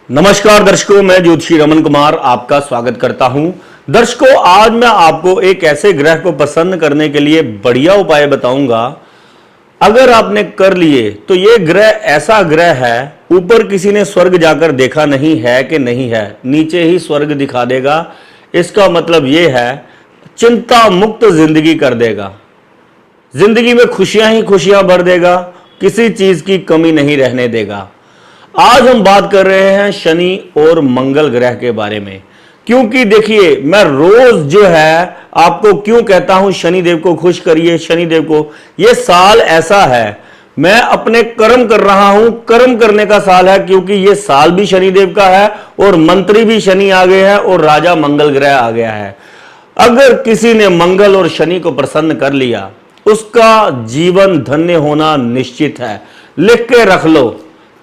नमस्कार दर्शकों, मैं ज्योतिषी रमन कुमार आपका स्वागत करता हूं। दर्शकों, आज मैं आपको एक ऐसे ग्रह को प्रसन्न करने के लिए बढ़िया उपाय बताऊंगा। अगर आपने कर लिए तो ये ग्रह ऐसा ग्रह है, ऊपर किसी ने स्वर्ग जाकर देखा नहीं है कि नहीं है, नीचे ही स्वर्ग दिखा देगा। इसका मतलब ये है, चिंता मुक्त जिंदगी कर देगा, जिंदगी में खुशियां ही खुशियां भर देगा, किसी चीज की कमी नहीं रहने देगा। आज हम बात कर रहे हैं शनि और मंगल ग्रह के बारे में, क्योंकि देखिए, मैं रोज जो है आपको क्यों कहता हूं शनिदेव को खुश करिए, शनिदेव को। यह साल ऐसा है, मैं अपने कर्म कर रहा हूं, कर्म करने का साल है, क्योंकि यह साल भी शनिदेव का है और मंत्री भी शनि आ गए हैं और राजा मंगल ग्रह आ गया है। अगर किसी ने मंगल और शनि को प्रसन्न कर लिया, उसका जीवन धन्य होना निश्चित है। लिख के रख लो,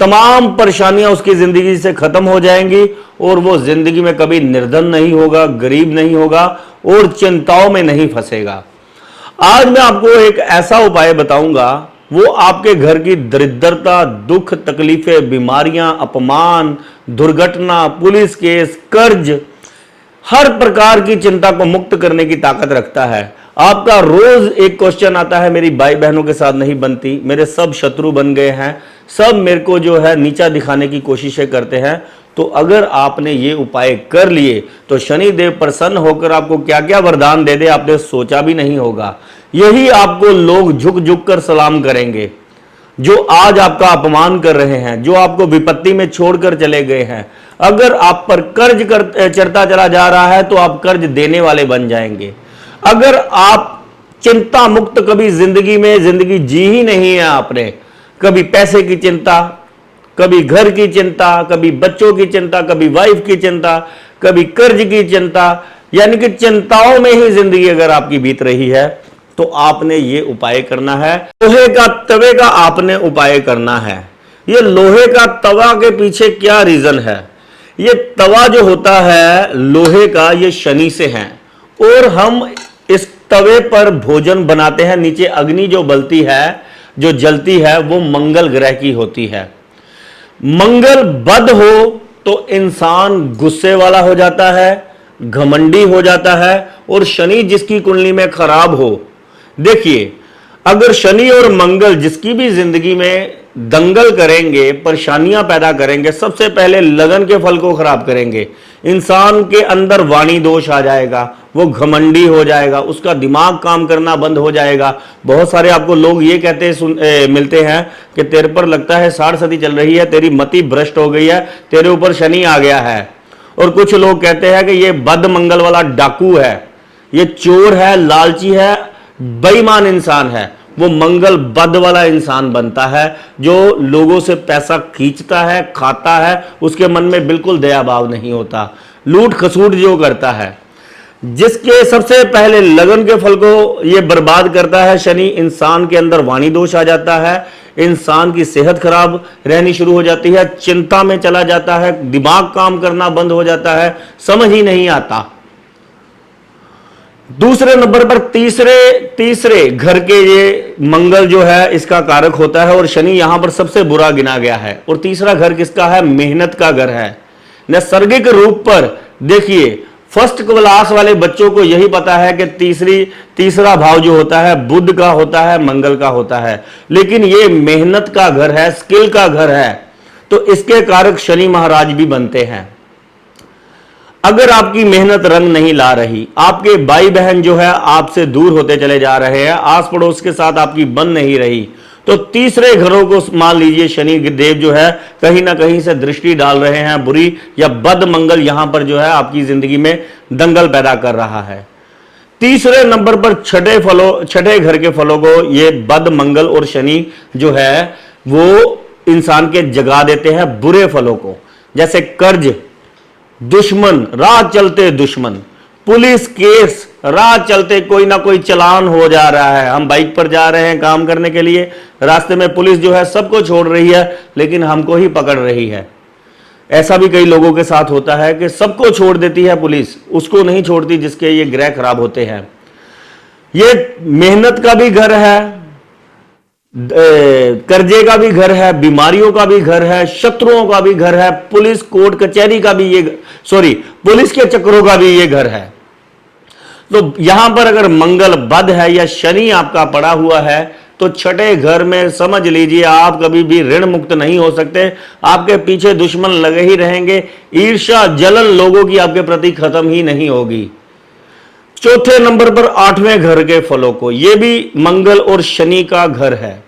तमाम परेशानियां उसकी जिंदगी से खत्म हो जाएंगी और वो जिंदगी में कभी निर्धन नहीं होगा, गरीब नहीं होगा और चिंताओं में नहीं फंसेगा। आज मैं आपको एक ऐसा उपाय बताऊंगा, वो आपके घर की दरिद्रता, दुख, तकलीफें, बीमारियां, अपमान, दुर्घटना, पुलिस केस, कर्ज, हर प्रकार की चिंता को मुक्त करने की ताकत रखता है। आपका रोज एक क्वेश्चन आता है, मेरी भाई बहनों के साथ नहीं बनती, मेरे सब शत्रु बन गए हैं, सब मेरे को जो है नीचा दिखाने की कोशिशें करते हैं। तो अगर आपने ये उपाय कर लिए तो शनिदेव प्रसन्न होकर आपको क्या क्या वरदान दे दे, आपने सोचा भी नहीं होगा। यही आपको लोग झुक झुक कर सलाम करेंगे, जो आज आपका अपमान कर रहे हैं, जो आपको विपत्ति में छोड़कर चले गए हैं। अगर आप पर कर्ज चढ़ता चला जा रहा है तो आप कर्ज देने वाले बन जाएंगे। अगर आप चिंता मुक्त कभी जिंदगी जी ही नहीं है आपने, कभी पैसे की चिंता, कभी घर की चिंता, कभी बच्चों की चिंता, कभी वाइफ की चिंता, कभी कर्ज की चिंता, यानी कि चिंताओं में ही जिंदगी अगर आपकी बीत रही है, तो आपने ये उपाय करना है। लोहे का तवे का आपने उपाय करना है। ये लोहे का तवा के पीछे क्या रीजन है? ये तवा जो होता है लोहे का, ये शनि से है और हम इस तवे पर भोजन बनाते हैं। नीचे अग्नि जो बलती है, जो जलती है, वो मंगल ग्रह की होती है। मंगल बद हो तो इंसान गुस्से वाला हो जाता है, घमंडी हो जाता है, और शनि जिसकी कुंडली में खराब हो, देखिए, अगर शनि और मंगल जिसकी भी जिंदगी में दंगल करेंगे, परेशानियां पैदा करेंगे, सबसे पहले लगन के फल को खराब करेंगे। इंसान के अंदर वाणी दोष आ जाएगा, वो घमंडी हो जाएगा, उसका दिमाग काम करना बंद हो जाएगा। बहुत सारे आपको लोग ये कहते मिलते हैं कि तेरे पर लगता है 60 सदी चल रही है, तेरी मति भ्रष्ट हो गई है, तेरे ऊपर शनि आ गया है। और कुछ लोग कहते हैं कि ये बद मंगल वाला डाकू है, ये चोर है, लालची है, बेईमान इंसान है। वो मंगल बद वाला इंसान बनता है, जो लोगों से पैसा खींचता है, खाता है, उसके मन में बिल्कुल दया भाव नहीं होता, लूट खसूट जो करता है, जिसके सबसे पहले लगन के फल को ये बर्बाद करता है शनि। इंसान के अंदर वाणी दोष आ जाता है, इंसान की सेहत खराब रहनी शुरू हो जाती है, चिंता में चला जाता है, दिमाग काम करना बंद हो जाता है, समझ ही नहीं आता। दूसरे नंबर पर तीसरे घर के ये मंगल जो है इसका कारक होता है, और शनि यहां पर सबसे बुरा गिना गया है। और तीसरा घर किसका है? मेहनत का घर है। नैसर्गिक रूप पर देखिए, फर्स्ट क्लास वाले बच्चों को यही पता है कि तीसरा भाव जो होता है बुध का होता है, मंगल का होता है, लेकिन ये मेहनत का घर है, स्किल का घर है, तो इसके कारक शनि महाराज भी बनते हैं। अगर आपकी मेहनत रंग नहीं ला रही, आपके भाई बहन जो है आपसे दूर होते चले जा रहे हैं, आस पड़ोस के साथ आपकी बन नहीं रही, तो तीसरे घरों को मान लीजिए शनि देव जो है कहीं ना कहीं से दृष्टि डाल रहे हैं, बुरी या बद मंगल यहां पर जो है आपकी जिंदगी में दंगल पैदा कर रहा है। तीसरे नंबर पर छठे घर के फलों को ये बद मंगल और शनि जो है वो इंसान के जगा देते हैं बुरे फलों को, जैसे कर्ज, दुश्मन, राह चलते दुश्मन, पुलिस केस, राह चलते कोई ना कोई चालान हो जा रहा है। हम बाइक पर जा रहे हैं काम करने के लिए, रास्ते में पुलिस जो है सबको छोड़ रही है, लेकिन हमको ही पकड़ रही है। ऐसा भी कई लोगों के साथ होता है कि सबको छोड़ देती है पुलिस, उसको नहीं छोड़ती जिसके ये ग्रह खराब होते हैं। ये मेहनत का भी घर है, कर्जे का भी घर है, बीमारियों का भी घर है, शत्रुओं का भी घर है, पुलिस कोर्ट कचहरी का भी ये पुलिस के चक्रों का भी ये घर है। तो यहां पर अगर मंगल बद है या शनि आपका पड़ा हुआ है तो छठे घर में समझ लीजिए आप कभी भी ऋण मुक्त नहीं हो सकते। आपके पीछे दुश्मन लगे ही रहेंगे, ईर्ष्या जलन लोगों की आपके प्रति खत्म ही नहीं होगी। चौथे नंबर पर आठवें घर के फलों को, यह भी मंगल और शनि का घर है।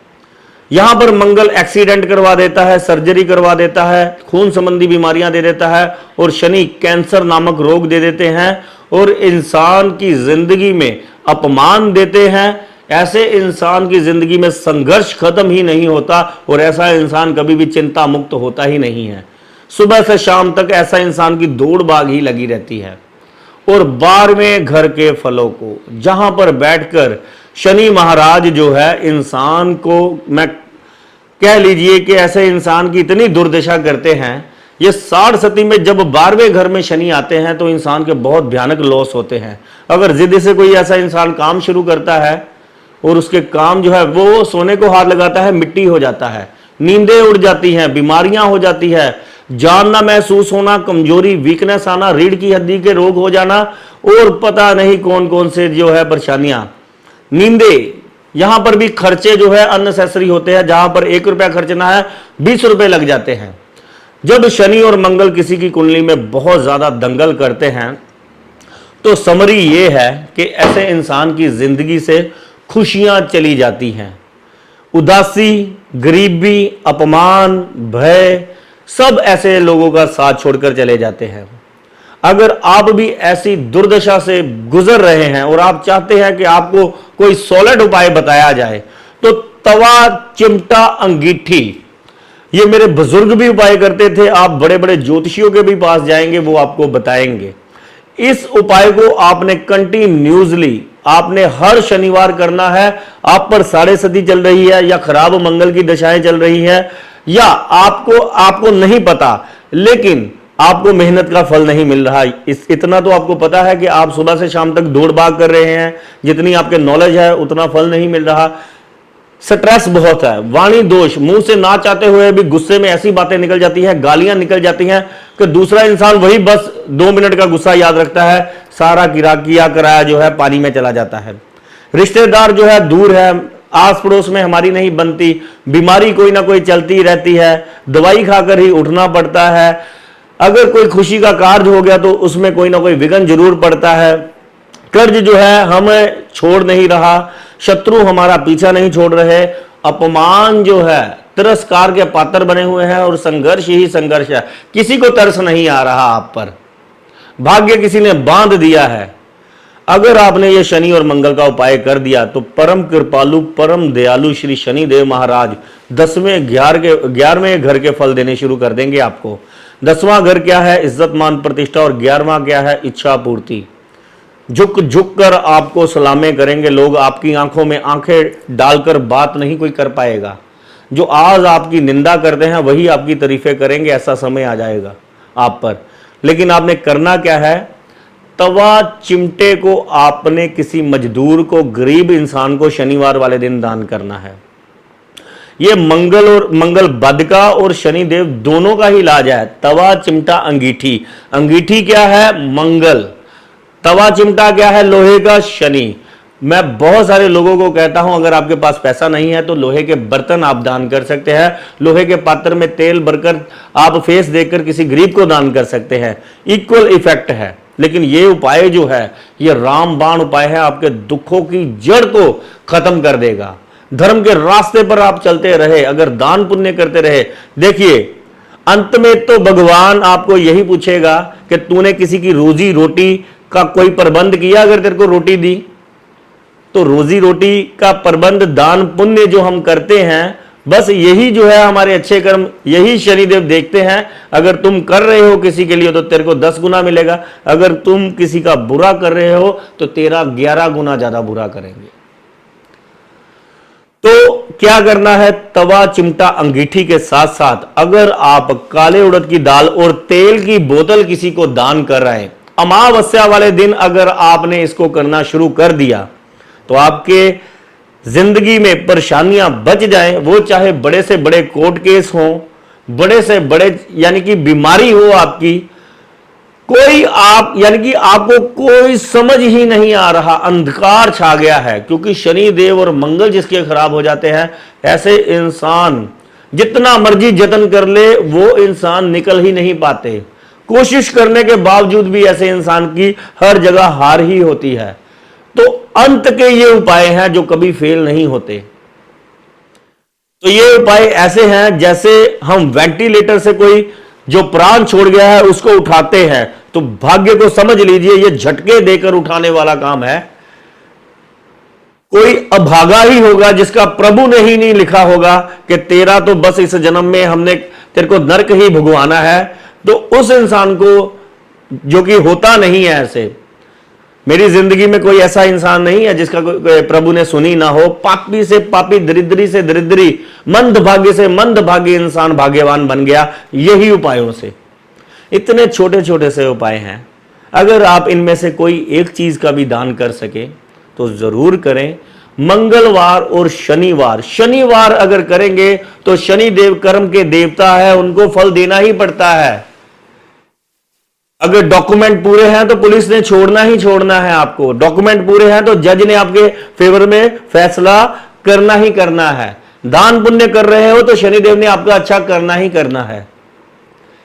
यहां पर मंगल एक्सीडेंट करवा देता है, सर्जरी करवा देता है, खून संबंधी बीमारियां दे देता है, और शनि कैंसर नामक रोग दे देते हैं और इंसान की जिंदगी में अपमान देते हैं। ऐसे इंसान की जिंदगी में संघर्ष खत्म ही नहीं होता और ऐसा इंसान कभी भी चिंता मुक्त होता ही नहीं है। सुबह से शाम तक ऐसा इंसान की दौड़ भाग ही लगी रहती है। और 12वें घर के फलों को, जहां पर बैठकर शनि महाराज जो है इंसान को, मैं कह लीजिए कि ऐसे इंसान की इतनी दुर्दशा करते हैं। ये 60 सदी में जब 12वें घर में शनि आते हैं तो इंसान के बहुत भयानक लॉस होते हैं। अगर जिद से कोई ऐसा इंसान काम शुरू करता है और उसके काम जो है वो सोने को हाथ लगाता है, मिट्टी हो जाता है, नींदें उड़ जाती हैं, बीमारियां हो जाती है, जान ना महसूस होना, कमजोरी, वीकनेस आना, रीढ़ की हड्डी के रोग हो जाना और पता नहीं कौन कौन से जो है परेशानियां, नींदे। यहां पर भी खर्चे जो है अननेसेसरी होते हैं, जहां पर 1 रुपया खर्चना है 20 रुपए लग जाते हैं। जब शनि और मंगल किसी की कुंडली में बहुत ज्यादा दंगल करते हैं तो समरी यह है कि ऐसे इंसान की जिंदगी से खुशियां चली जाती हैं। उदासी, गरीबी, अपमान, भय, सब ऐसे लोगों का साथ छोड़कर चले जाते हैं। अगर आप भी ऐसी दुर्दशा से गुजर रहे हैं और आप चाहते हैं कि आपको कोई सॉलिड उपाय बताया जाए तो तवा, चिमटा, अंगीठी, ये मेरे बुजुर्ग भी उपाय करते थे। आप बड़े बड़े ज्योतिषियों के भी पास जाएंगे, वो आपको बताएंगे। इस उपाय को आपने कंटिन्यूसली, आपने हर शनिवार करना है। आप पर 6.5 चल रही है या खराब मंगल की दशाएं चल रही है या आपको नहीं पता, लेकिन आपको मेहनत का फल नहीं मिल रहा, इतना तो आपको पता है कि आप सुबह से शाम तक दौड़ भाग कर रहे हैं, जितनी आपके नॉलेज है उतना फल नहीं मिल रहा, स्ट्रेस बहुत है, वाणी दोष, मुंह से ना चाहते हुए भी गुस्से में ऐसी बातें निकल जाती हैं, गालियां निकल जाती हैं कि दूसरा इंसान वही बस 2 मिनट का गुस्सा याद रखता है, सारा किया कराया जो है पानी में चला जाता है। रिश्तेदार जो है दूर है, आस पड़ोस में हमारी नहीं बनती, बीमारी कोई ना कोई चलती रहती है, दवाई खाकर ही उठना पड़ता है। अगर कोई खुशी का कार्य हो गया तो उसमें कोई ना कोई विघ्न जरूर पड़ता है। कर्ज जो है हमें छोड़ नहीं रहा, शत्रु हमारा पीछा नहीं छोड़ रहे, अपमान जो है, तिरस्कार के पात्र बने हुए हैं और संघर्ष ही संघर्ष है। किसी को तरस नहीं आ रहा आप पर, भाग्य किसी ने बांध दिया है। अगर आपने ये शनि और मंगल का उपाय कर दिया तो परम कृपालु, परम दयालु श्री शनिदेव महाराज 11वें घर के फल देने शुरू कर देंगे आपको। 10वां घर क्या है? इज्जत मान प्रतिष्ठा, और 11वां क्या है? इच्छा पूर्ति। झुक झुक कर आपको सलामें करेंगे लोग, आपकी आंखों में आंखें डालकर बात नहीं कोई कर पाएगा। जो आज आपकी निंदा करते हैं वही आपकी तारीफें करेंगे, ऐसा समय आ जाएगा आप पर। लेकिन आपने करना क्या है? तवा चिमटे को आपने किसी मजदूर को, गरीब इंसान को शनिवार वाले दिन दान करना है। ये मंगल बद का और शनिदेव दोनों का ही इलाज है। तवा, चिमटा, अंगीठी। अंगीठी क्या है? मंगल। तवा चिमटा क्या है? लोहे का, शनि। मैं बहुत सारे लोगों को कहता हूं अगर आपके पास पैसा नहीं है तो लोहे के बर्तन आप दान कर सकते हैं। लोहे के पात्र में तेल भरकर आप फेस देकर किसी गरीब को दान कर सकते हैं। इक्वल इफेक्ट है। लेकिन ये उपाय जो है ये रामबाण उपाय है, आपके दुखों की जड़ को खत्म कर देगा। धर्म के रास्ते पर आप चलते रहे, अगर दान पुण्य करते रहे, देखिए अंत में तो भगवान आपको यही पूछेगा कि तूने किसी की रोजी रोटी का कोई प्रबंध किया? अगर तेरे को रोटी दी तो रोजी रोटी का प्रबंध, दान पुण्य जो हम करते हैं, बस यही जो है हमारे अच्छे कर्म, यही शनिदेव देखते हैं। अगर तुम कर रहे हो किसी के लिए तो तेरे को 10 गुना मिलेगा, अगर तुम किसी का बुरा कर रहे हो तो तेरा 11 गुना ज्यादा बुरा करेंगे। तो क्या करना है? तवा, चिमटा, अंगीठी के साथ साथ अगर आप काले उड़द की दाल और तेल की बोतल किसी को दान कर रहे हैं, अमावस्या वाले दिन अगर आपने इसको करना शुरू कर दिया तो आपके जिंदगी में परेशानियां बच जाएं, वो चाहे बड़े से बड़े कोर्ट केस हों, बड़े से बड़े यानी कि बीमारी हो आपकी, कोई आप यानी कि आपको कोई समझ ही नहीं आ रहा, अंधकार छा गया है, क्योंकि शनि देव और मंगल जिसके खराब हो जाते हैं, ऐसे इंसान जितना मर्जी जतन कर ले वो इंसान निकल ही नहीं पाते। कोशिश करने के बावजूद भी ऐसे इंसान की हर जगह हार ही होती है। तो अंत के ये उपाय हैं जो कभी फेल नहीं होते। तो ये उपाय ऐसे हैं जैसे हम वेंटिलेटर से कोई जो प्राण छोड़ गया है उसको उठाते हैं, तो भाग्य को समझ लीजिए ये झटके देकर उठाने वाला काम है। कोई अभागा ही होगा जिसका प्रभु ने ही नहीं लिखा होगा कि तेरा तो बस इस जन्म में हमने तेरे को नरक ही भुगवाना है, तो उस इंसान को, जो कि होता नहीं है ऐसे, मेरी जिंदगी में कोई ऐसा इंसान नहीं है जिसका प्रभु ने सुनी ना हो। पापी से पापी, दरिद्री से दरिद्री, मंद भाग्य से मंद भाग्य इंसान भाग्यवान बन गया यही उपायों से। इतने छोटे छोटे से उपाय हैं, अगर आप इनमें से कोई एक चीज का भी दान कर सके तो जरूर करें। मंगलवार और शनिवार, शनिवार अगर करेंगे तो शनि देव कर्म के देवता है, उनको फल देना ही पड़ता है। अगर डॉक्यूमेंट पूरे हैं तो पुलिस ने छोड़ना ही छोड़ना है आपको, डॉक्यूमेंट पूरे हैं तो जज ने आपके फेवर में फैसला करना ही करना है। दान पुण्य कर रहे हो तो शनिदेव ने आपका अच्छा करना ही करना है।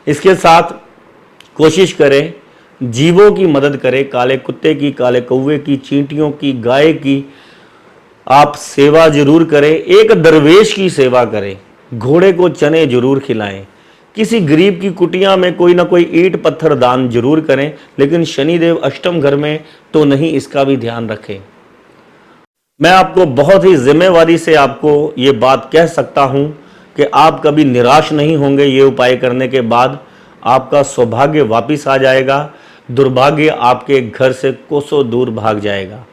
इसके साथ कोशिश करें जीवों की मदद करें, काले कुत्ते की, काले कौवे की, चींटियों की, गाय की आप सेवा जरूर करें। एक दरवेश की सेवा करें, घोड़े को चने जरूर खिलाएं, किसी गरीब की कुटिया में कोई ना कोई ईंट पत्थर दान जरूर करें, लेकिन शनिदेव अष्टम घर में तो नहीं, इसका भी ध्यान रखें। मैं आपको बहुत ही जिम्मेवारी से आपको ये बात कह सकता हूं कि आप कभी निराश नहीं होंगे। ये उपाय करने के बाद आपका सौभाग्य वापिस आ जाएगा, दुर्भाग्य आपके घर से कोसों दूर भाग जाएगा।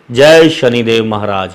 जय शनिदेव महाराज।